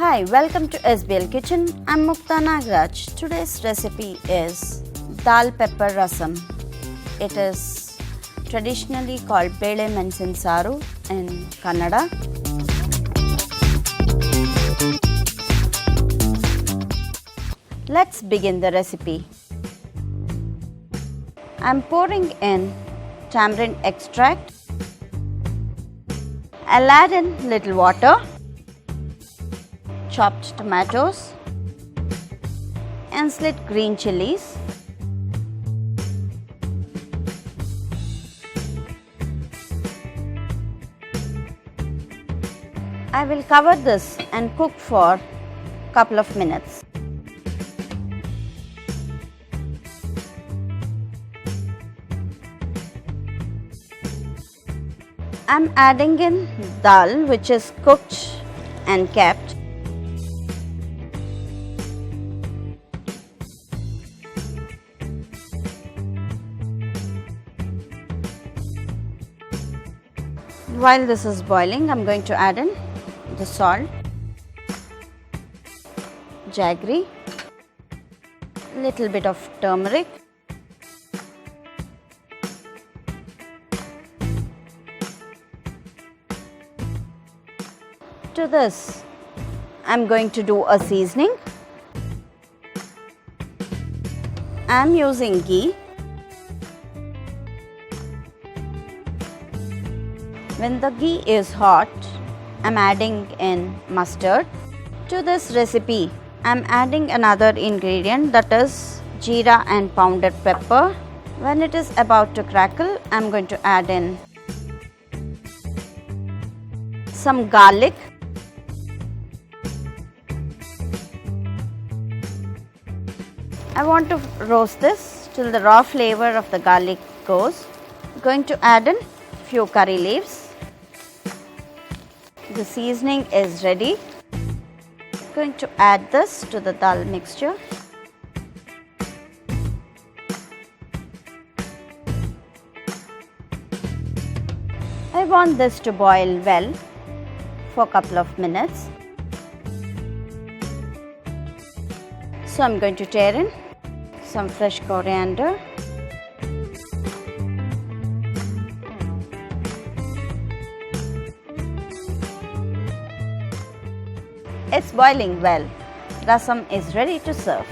Hi, welcome to SBL Kitchen. I'm Mukta Nagaraj. Today's recipe is Dal Pepper Rasam. It is traditionally called Bele Saru in Kannada. Let's begin the recipe. I'm pouring in tamarind extract. I'll add in little water, chopped tomatoes and slit green chillies. I will cover this and cook for a couple of minutes. I'm adding in dal which is cooked and kept. While this is boiling, I'm going to add in the salt, jaggery, little bit of turmeric, to this I'm going to do a seasoning. I'm using ghee. When the ghee is hot, I'm adding in mustard. To this recipe, I'm adding another ingredient, that is jeera and pounded pepper. When it is about to crackle, I'm going to add in some garlic, I want to roast this till the raw flavor of the garlic goes. I'm going to add in few curry leaves. The seasoning is ready. I'm going to add this to the dal mixture. I want this to boil well for a couple of minutes. So I'm going to tear in some fresh coriander. It's boiling well. Rasam is ready to serve.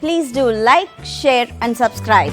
Please do like, share and subscribe.